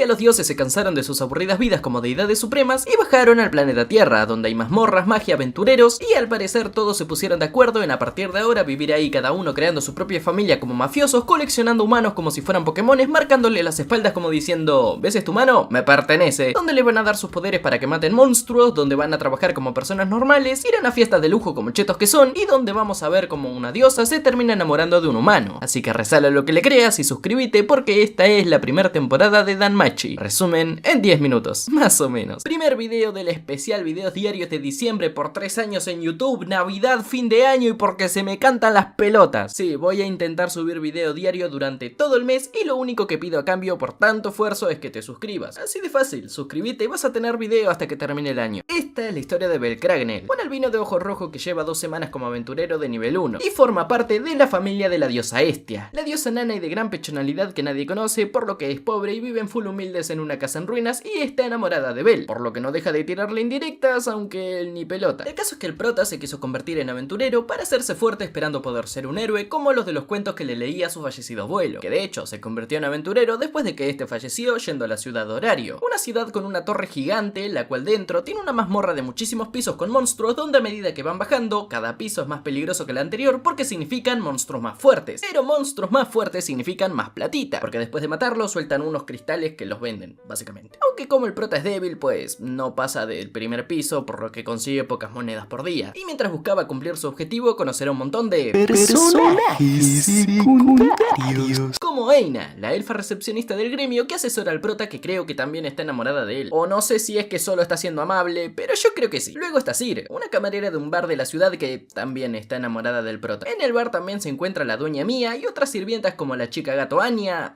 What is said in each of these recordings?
los dioses se cansaron de sus aburridas vidas como deidades supremas y bajaron al planeta Tierra, donde hay mazmorras, magia, aventureros, y al parecer todos se pusieron de acuerdo en a partir de ahora vivir ahí cada uno creando su propia familia como mafiosos, coleccionando humanos como si fueran Pokémones, marcándole las espaldas como diciendo ¿ves este humano? Me pertenece, donde le van a dar sus poderes para que maten monstruos, donde van a trabajar como personas normales, irán a fiestas de lujo como chetos que son, y donde vamos a ver como una diosa se termina enamorando de un humano. Así que resala lo que le creas y suscríbete porque esta es la primera temporada de Danmachi. Resumen en 10 minutos, más o menos. Primer video del especial videos diarios de diciembre por 3 años en YouTube, Navidad, fin de año y porque se me cantan las pelotas. Sí, voy a intentar subir video diario durante todo el mes y lo único que pido a cambio por tanto esfuerzo es que te suscribas. Así de fácil, suscríbete y vas a tener video hasta que termine el año. Esta es la historia de Belcragnell, un albino de ojo rojo que lleva 2 semanas como aventurero de nivel 1 y forma parte de la familia de la diosa Hestia, la diosa nana y de gran pechonalidad que nadie conoce, por lo que es pobre y viven full humildes en una casa en ruinas y está enamorada de Bel, por lo que no deja de tirarle indirectas, aunque él ni pelota. El caso es que el prota se quiso convertir en aventurero para hacerse fuerte esperando poder ser un héroe como los de los cuentos que le leía a su fallecido abuelo, que de hecho se convirtió en aventurero después de que este falleció yendo a la ciudad Horario, una ciudad con una torre gigante, la cual dentro tiene una mazmorra de muchísimos pisos con monstruos donde a medida que van bajando, cada piso es más peligroso que el anterior porque significan monstruos más fuertes, pero monstruos más fuertes significan más platita, porque después de matarlos sueltan unos cristales que los venden, básicamente. Aunque como el prota es débil, pues no pasa del primer piso, por lo que consigue pocas monedas por día. Y mientras buscaba cumplir su objetivo, conocerá un montón de personajes secundarios, como Eina, la elfa recepcionista del gremio que asesora al prota, que creo que también está enamorada de él. O no sé si es que solo está siendo amable, pero yo creo que sí. Luego está Cir, una camarera de un bar de la ciudad que también está enamorada del prota. En el bar también se encuentra la dueña Mia y otras sirvientas como la chica gato Anya,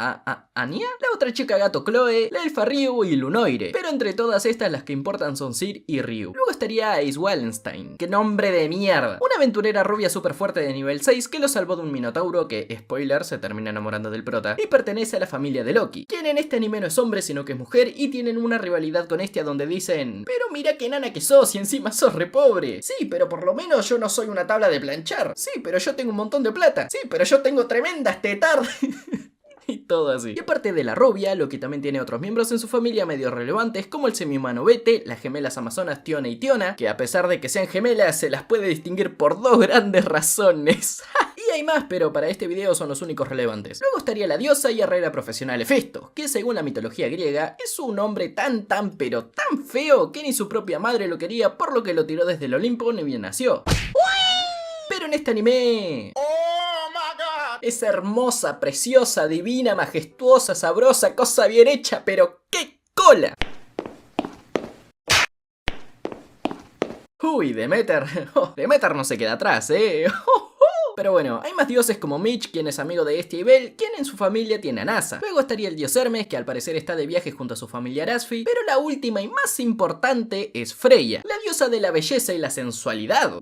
¿Anya? La otra chica gato Chloe, la elfa Ryu y Lunoire. Pero entre todas estas las que importan son Cir y Ryu. Luego estaría Ace Wallenstein, ¡qué nombre de mierda! Una aventurera rubia súper fuerte de nivel 6 que lo salvó de un minotauro que, spoiler, se termina enamorando del prota y pertenece a la familia de Loki, quien en este anime no es hombre sino que es mujer y tienen una rivalidad con Hestia donde dicen pero mira qué nana que sos y encima sos re pobre. Sí, pero por lo menos yo no soy una tabla de planchar. Sí, pero yo tengo un montón de plata. Sí, pero yo tengo tremendas tetas. Y todo así. Y aparte de la rubia, Loki también tiene otros miembros en su familia medio relevantes como el semihumano Bete, las gemelas amazonas Tiona y Tiona, que a pesar de que sean gemelas se las puede distinguir por 2 grandes razones. Y hay más, pero para este video son los únicos relevantes. Luego estaría la diosa y herrera profesional Hefesto, que según la mitología griega es un hombre tan pero tan feo que ni su propia madre lo quería, por lo que lo tiró desde el Olimpo ni bien nació. Pero en este anime es hermosa, preciosa, divina, majestuosa, sabrosa, cosa bien hecha, pero ¡qué cola! Uy, Demeter. Demeter no se queda atrás, Pero bueno, hay más dioses como Mitch, quien es amigo de Hestia y Bel, quien en su familia tiene a NASA. Luego estaría el dios Hermes, que al parecer está de viaje junto a su familia Asfi. Pero la última y más importante es Freya, la diosa de la belleza y la sensualidad.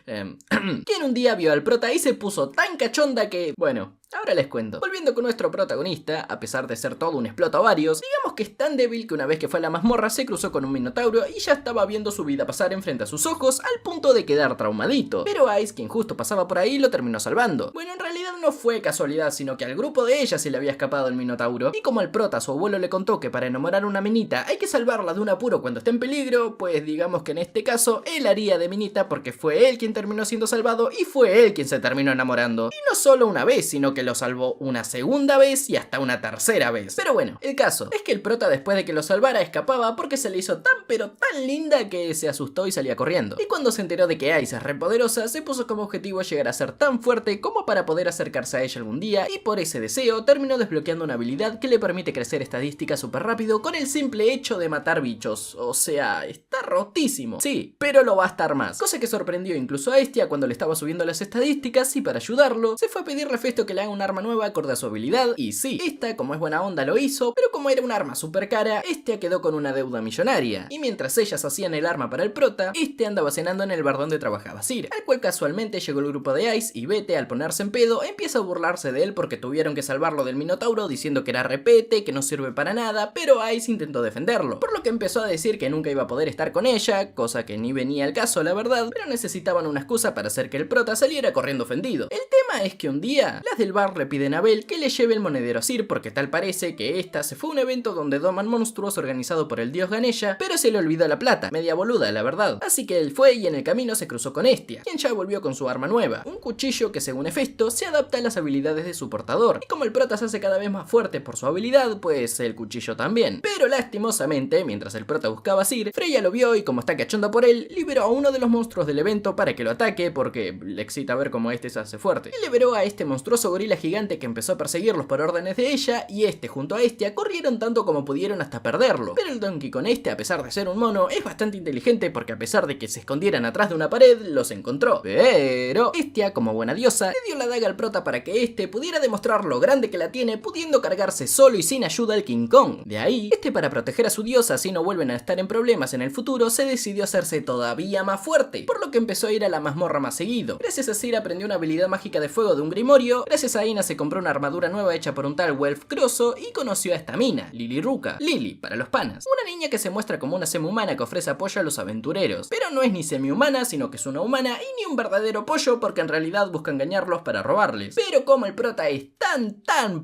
Quien un día vio al prota y se puso tan cachonda que... bueno, ahora les cuento. Volviendo con nuestro protagonista, a pesar de ser todo un explotavarios, digamos que es tan débil que una vez que fue a la mazmorra se cruzó con un minotauro y ya estaba viendo su vida pasar enfrente a sus ojos al punto de quedar traumadito. Pero Ice, quien justo pasaba por ahí, lo terminó salvando. Bueno, en realidad no fue casualidad, sino que al grupo de ella se le había escapado el minotauro, y como al prota su abuelo le contó que para enamorar a una minita hay que salvarla de un apuro cuando esté en peligro, pues digamos que en este caso él haría de minita porque fue él quien terminó siendo salvado y fue él quien se terminó enamorando. Y no solo una vez, sino que lo salvó una segunda vez y hasta una tercera vez. Pero bueno, el caso es que el prota después de que lo salvara escapaba porque se le hizo tan pero tan linda que se asustó y salía corriendo. Y cuando se enteró de que Ice es re poderosa, se puso como objetivo llegar a ser tan fuerte como para poder acercarse a ella algún día, y por ese deseo terminó desbloqueando una habilidad que le permite crecer estadísticas súper rápido con el simple hecho de matar bichos. O sea, está rotísimo. Sí, pero lo va a estar más. Cosa que sorprendió incluso a Hestia cuando le estaba subiendo las estadísticas, y para ayudarlo se fue a pedirle a Hefesto que le haga un arma nueva acorde a su habilidad. Y sí, esta como es buena onda lo hizo, pero como era un arma súper cara, Hestia quedó con una deuda millonaria. Y mientras ellas hacían el arma para el prota, este andaba cenando en el bar donde trabajaba Cir, al cual casualmente llegó el grupo de Ice y Bete, al ponerse en pedo, empieza a burlarse de él porque tuvieron que salvarlo del minotauro diciendo que era repete, que no sirve para nada, pero Ice intentó defenderlo, por lo que empezó a decir que nunca iba a poder estar con ella, cosa que ni venía al caso la verdad, pero necesitaban una excusa para hacer que el prota saliera corriendo ofendido. El tema es que un día, las del bar bar le piden a Belle que le lleve el monedero a Sir porque tal parece que esta se fue a un evento donde doman monstruos organizado por el dios Ganesha, pero se le olvidó la plata, media boluda la verdad. Así que él fue y en el camino se cruzó con Hestia, quien ya volvió con su arma nueva, un cuchillo que según Hefesto se adapta a las habilidades de su portador, y como el prota se hace cada vez más fuerte por su habilidad, pues el cuchillo también. Pero lastimosamente, mientras el prota buscaba a Sir, Freya lo vio y como está cachonda por él, liberó a uno de los monstruos del evento para que lo ataque porque le excita ver cómo este se hace fuerte. Y liberó a este monstruoso gorila gigante que empezó a perseguirlos por órdenes de ella, y este junto a Hestia corrieron tanto como pudieron hasta perderlo. Pero el Donkey con este, a pesar de ser un mono, es bastante inteligente porque a pesar de que se escondieran atrás de una pared, los encontró. Pero Hestia, como buena diosa, le dio la daga al prota para que este pudiera demostrar lo grande que la tiene, pudiendo cargarse solo y sin ayuda al King Kong. De ahí, este para proteger a su diosa así no vuelven a estar en problemas en el futuro, se decidió hacerse todavía más fuerte, por lo que empezó a ir a la mazmorra más seguido. Gracias a Sir aprendió una habilidad mágica de fuego de un grimorio, gracias a Ina se compró una armadura nueva hecha por un tal Welf Grosso y conoció a esta mina, Lily Ruka, Lily para los panas, una niña que se muestra como una semi-humana que ofrece apoyo a los aventureros, pero no es ni semi-humana sino que es una humana y ni un verdadero pollo porque en realidad busca engañarlos para robarles. Pero como el prota es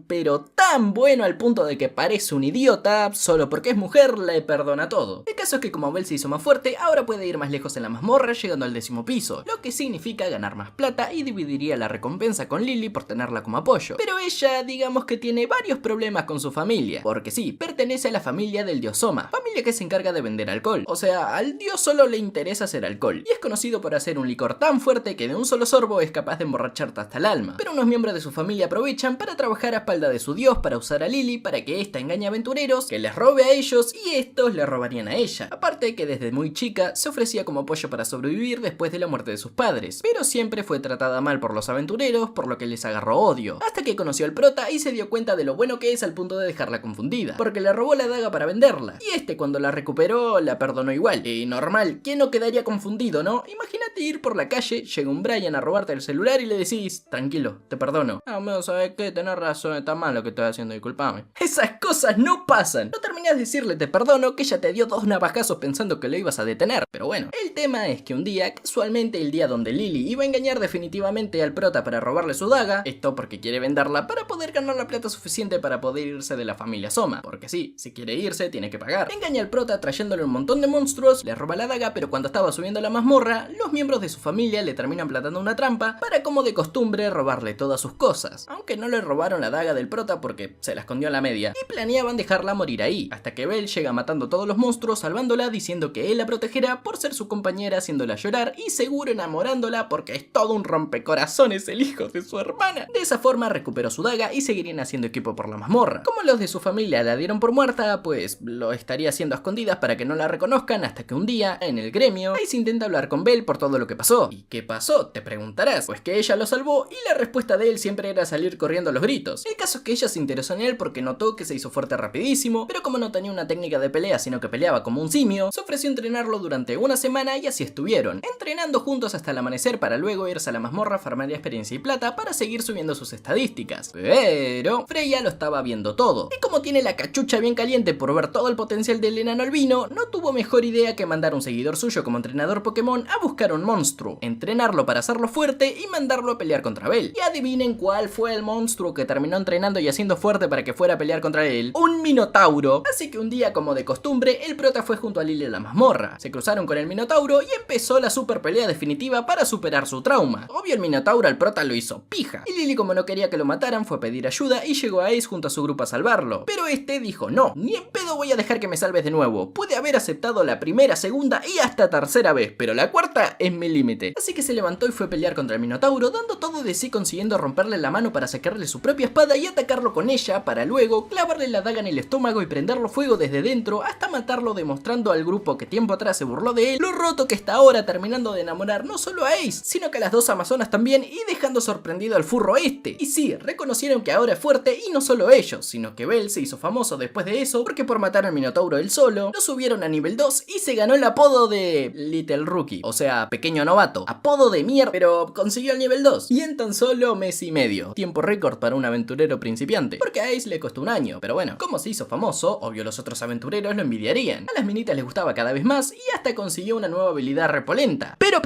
pero tan bueno al punto de que parece un idiota, solo porque es mujer le perdona todo. El caso es que como Belle se hizo más fuerte, ahora puede ir más lejos en la mazmorra llegando al 10º piso, lo que significa ganar más plata y dividiría la recompensa con Lily por tenerla como apoyo. Pero ella, digamos que tiene varios problemas con su familia, porque sí, pertenece a la familia del dios Soma, familia que se encarga de vender alcohol. O sea, al dios solo le interesa hacer alcohol, y es conocido por hacer un licor tan fuerte que de un solo sorbo es capaz de emborracharte hasta el alma. Pero unos miembros de su familia aprovechan para trabajar a espalda de su dios para usar a Lily para que ésta engañe aventureros, que les robe a ellos y estos le robarían a ella. Aparte que desde muy chica se ofrecía como apoyo para sobrevivir después de la muerte de sus padres, pero siempre fue tratada mal por los aventureros, por lo que les agarró odio, hasta que conoció al prota y se dio cuenta de lo bueno que es al punto de dejarla confundida, porque le robó la daga para venderla, y este cuando la recuperó la perdonó igual. Y normal, ¿quién no quedaría confundido, no? Imagínate ir por la calle, llega un Brian a robarte el celular y le decís, tranquilo, te perdono. Ah, amigo, ¿sabes qué? Tenés razón, está mal lo que estoy haciendo, disculpame. Esas cosas no pasan. No terminás de decirle te perdono que ella te dio 2 navajazos pensando que lo ibas a detener. Pero bueno, el tema es que un día, casualmente el día donde Lily iba a engañar definitivamente al prota para robarle su daga, esto porque quiere venderla para poder ganar la plata suficiente para poder irse de la familia Soma, porque sí, si quiere irse tiene que pagar. Engaña al prota trayéndole un montón de monstruos, le roba la daga, pero cuando estaba subiendo a la mazmorra, los miembros de su familia le terminan plantando una trampa para, como de costumbre, robarle todas sus cosas, aunque no le robaron la daga del prota porque se la escondió a la media, y planeaban dejarla morir ahí, hasta que Belle llega matando todos los monstruos, salvándola, diciendo que él la protegerá por ser su compañera, haciéndola llorar y seguro enamorándola porque es todo un rompecorazones el hijo de su hermana. De esa forma recuperó su daga y seguirían haciendo equipo por la mazmorra. Como los de su familia la dieron por muerta, pues lo estaría haciendo a escondidas para que no la reconozcan, hasta que un día, en el gremio, Ace intenta hablar con Belle por todo lo que pasó. ¿Y qué pasó? Te preguntarás. Pues que ella lo salvó y la respuesta de él siempre era salir corriendo a los gritos. El caso es que ella se interesó en él porque notó que se hizo fuerte rapidísimo, pero como no tenía una técnica de pelea sino que peleaba como un simio, se ofreció a entrenarlo durante una semana y así estuvieron, entrenando juntos hasta el amanecer para luego irse a la mazmorra, farmar experiencia y plata para seguir subiendo sus estadísticas. Pero Freya lo estaba viendo todo, y como tiene la cachucha bien caliente por ver todo el potencial del enano albino, no tuvo mejor idea que mandar a un seguidor suyo como entrenador Pokémon a buscar un monstruo, entrenarlo para hacerlo fuerte y mandarlo a pelear contra Belle. Y adivinen cuál fue el monstruo que terminó entrenando y haciendo fuerte para que fuera a pelear contra él. Un Minotauro. Así que un día, como de costumbre, el prota fue junto a Lily a la mazmorra. Se cruzaron con el Minotauro y empezó la super pelea definitiva para superar su trauma. Obvio, el Minotauro al prota lo hizo pija, y Lily, como no quería que lo mataran, fue a pedir ayuda y llegó a Ace junto a su grupo a salvarlo. Pero este dijo no, ni en pedo voy a dejar que me salves de nuevo. Pude haber aceptado la primera, segunda y hasta tercera vez, pero la cuarta es mi límite. Así que se levantó y fue a pelear contra el Minotauro, dando todo de sí, consiguiendo romperle la mano para sacarle su propia espada y atacarlo con ella, para luego clavarle la daga en el estómago y prenderlo fuego desde dentro hasta matarlo, demostrando al grupo que tiempo atrás se burló de él lo roto que está ahora, terminando de enamorar no solo a Ace, sino que a las dos amazonas también, y dejando sorprendido al furro este. Y sí, reconocieron que ahora es fuerte, y no solo ellos, sino que Belle se hizo famoso después de eso, porque por matar al Minotauro él solo, lo subieron a nivel 2 y se ganó el apodo de Little Rookie, o sea, pequeño novato, apodo de mierda, pero consiguió el nivel 2, y en tan solo mes y medio, tiempo récord para un aventurero principiante, porque a Ace le costó un año. Pero bueno, como se hizo famoso, Obvio los otros aventureros lo envidiarían. A las minitas les gustaba cada vez más y hasta consiguió una nueva habilidad repolenta. Pero,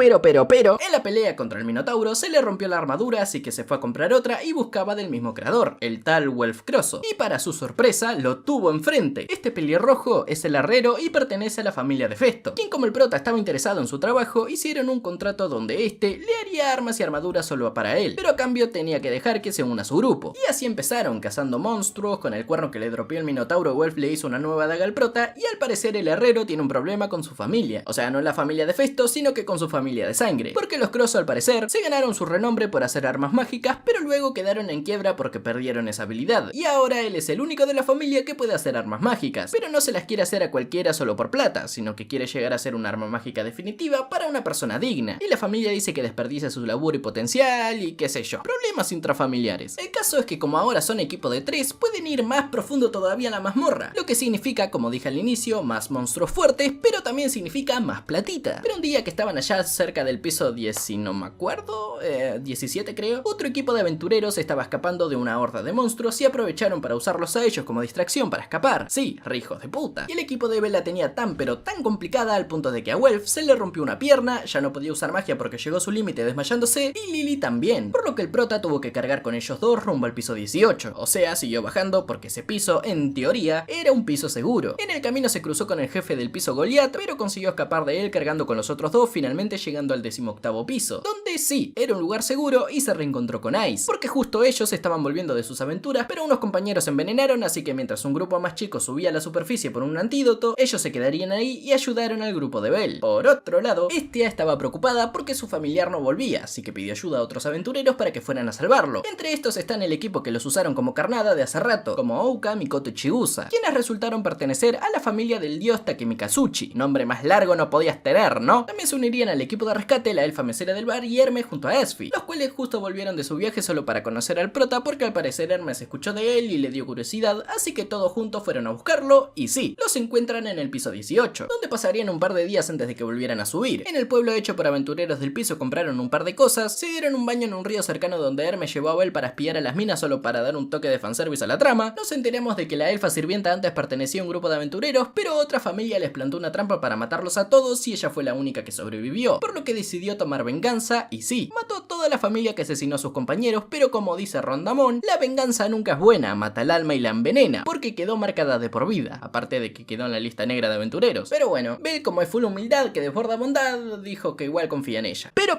en la pelea contra el Minotauro se le rompió la armadura, así que se fue a comprar otra y buscaba del mismo creador, el tal Welf Crosso. Y para su sorpresa, lo tuvo enfrente. Este pelirrojo es el herrero y pertenece a la familia de Festo, quien como el prota estaba interesado en su trabajo, hicieron un contrato donde este le haría armas y armaduras solo para él, pero a cambio tenía que dejar que se una a su grupo. Y así empezaron, cazando monstruos. Con el cuerno que le dropeó el Minotauro, Welf le hizo una nueva daga al prota y al parecer el herrero tiene un problema con su familia. O sea, no la familia de Festo, sino que con su familia de sangre, porque los Crosso al parecer se ganaron su renombre por hacer armas mágicas, pero luego quedaron en quiebra porque perdieron esa habilidad. Y ahora él es el único de la familia que puede hacer armas mágicas, pero no se las quiere hacer a cualquiera solo por plata, sino que quiere llegar a ser un arma mágica definitiva para una persona digna. Y la familia dice que desperdicia su laburo y potencial y qué sé yo, problemas intrafamiliares. El caso es que como ahora son equipo de 3, pueden ir más profundo todavía en la mazmorra, lo que significa, como dije al inicio, más monstruos fuertes, pero también significa más platita. Pero un día que estaban allá cerca del piso 10, si no me acuerdo, 17 creo, otro equipo de aventureros estaba escapando de una horda de monstruos y aprovecharon para usarlos a ellos como distracción para escapar. Sí, re hijos de puta. Y el equipo de Bell la tenía tan pero tan complicada al punto de que a Welf se le rompió una pierna, ya no podía usar magia porque llegó a su límite desmayándose, y Lily también, por lo que el prota tuvo que cargar con ellos dos rumbo al piso 18, o sea, siguió bajando porque ese piso, en teoría, era un piso seguro. En el camino se cruzó con el jefe del piso Goliath, pero consiguió escapar de él cargando con los otros dos, finalmente llegando al 18º piso, donde sí, era un lugar seguro y se reencontró con Ice, porque justo ellos estaban volviendo de sus aventuras, pero unos compañeros se envenenaron, así que mientras un grupo más chico subía a la superficie por un antídoto, ellos se quedarían ahí y ayudaron al grupo de Bell. Por otro lado, Estia estaba preocupada porque su familiar no volvía, así que pidió ayuda a otros aventureros para que fueran a salvarlo. Entre estos están el equipo que los usaron como carnada de hace rato, como Ouka, Mikoto y Chigusa, quienes resultaron pertenecer a la familia del dios Takemikazuchi. Nombre más largo no podías tener, ¿no? También se unirían al equipo de rescate la elfa mesera del bar y Hermes junto a Esfi, los cuales justo volvieron de su viaje solo para conocer al prota porque al parecer Hermes escuchó de él y le dio curiosidad, así que todos juntos fueron a buscarlo y sí, los encuentran en el piso 18, donde pasarían un par de días antes de que volvieran a subir. En el pueblo hecho por aventureros del piso compraron un par de cosas, se dieron un baño en un río cercano donde Hermes llevó a Bell para espiar a las minas solo para dar un toque de fanservice a la trama. Nos enteramos de que la elfa sirvienta antes pertenecía a un grupo de aventureros, pero otra familia les plantó una trampa para matarlos a todos y ella fue la única que sobrevivió, por lo que decidió tomar venganza y sí, mató a toda la familia que asesinó a sus compañeros, pero como dice Rondamón, la venganza nunca es buena, mata el alma y la envenena, porque quedó marcada de por vida, aparte de que quedó en la lista negra de aventureros. Pero bueno, Bell, como es full humildad que desborda bondad, dijo que igual confía en ella. Pero,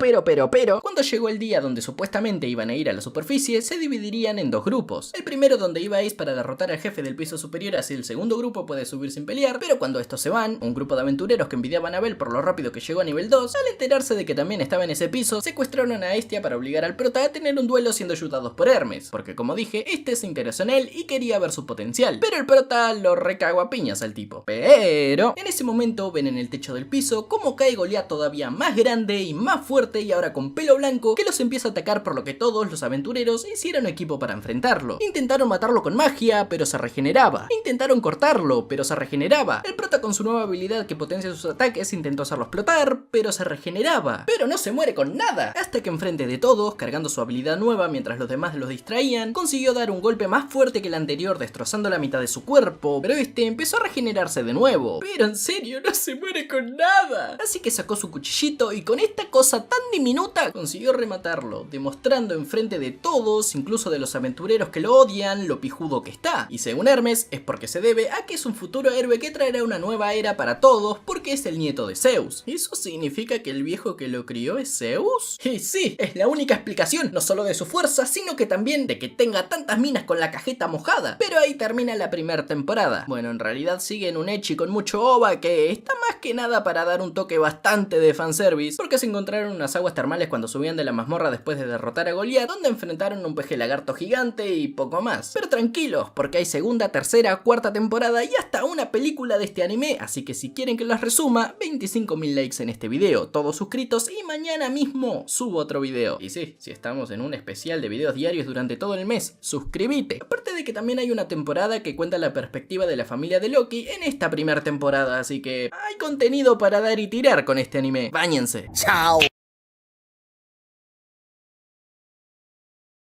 cuando llegó el día donde supuestamente iban a ir a la superficie, se dividirían en dos grupos. El primero donde iba Ace para derrotar al jefe del piso superior, así el segundo grupo puede subir sin pelear, pero cuando estos se van, un grupo de aventureros que envidiaban a Bell por lo rápido que llegó a nivel 2, al enterarse de que también estaba en ese piso, secuestraron a Estia para obligar al prota a tener un duelo siendo ayudados por Hermes, porque como dije, este se interesó en él y quería ver su potencial, pero el prota lo recagó a piñas al tipo. Pero en ese momento ven en el techo del piso cómo cae Goliath todavía más grande y más fuerte y ahora con pelo blanco que los empieza a atacar, por lo que todos los aventureros hicieron equipo para enfrentarlo. Intentaron matarlo con magia, pero se regeneraba. Intentaron cortarlo, pero se regeneraba. El prota con su nueva habilidad que potencia sus ataques intentó hacerlo explotar, pero se regeneraba. Pero no se muere con nada, hasta que enfrente de todos, cargando su habilidad nueva mientras los demás los distraían, consiguió dar un golpe más fuerte que el anterior, destrozando la mitad de su cuerpo, pero este empezó a regenerarse de nuevo. Pero en serio, no se muere con nada. Así que sacó su cuchillito y con esta cosa tan diminuta consiguió rematarlo, demostrando enfrente de todos, incluso de los aventureros que lo odian, lo pijudo que está. Y según Hermes, es porque se debe a que es un futuro héroe que traerá una nueva era para todos, porque es el nieto de Zeus. ¿Eso significa que el viejo que lo crió es Zeus? Y sí, es la única explicación, no solo de su fuerza, sino que también de que tenga tantas minas con la cajeta mojada. Pero ahí termina la primera temporada. Bueno, en realidad sigue en un ecchi con mucho ova que está más que nada para dar un toque bastante de fanservice, porque se encontraron unas aguas termales cuando subían de la mazmorra después de derrotar a Goliath, donde enfrentaron un peje lagarto gigante y poco más. Pero tranquilos, porque hay segunda, tercera, cuarta temporada y hasta una película de este anime, así que si quieren que los resuma, 25.000 likes en este video, todos suscritos y mañana mismo subo otro video. Y sí, si estamos en un especial de videos diarios durante todo el mes, suscríbete. Aparte de que también hay una temporada que cuenta la perspectiva de la familia de Loki en esta primera temporada, así que hay contenido para dar y tirar con este anime. Báñense. Chao.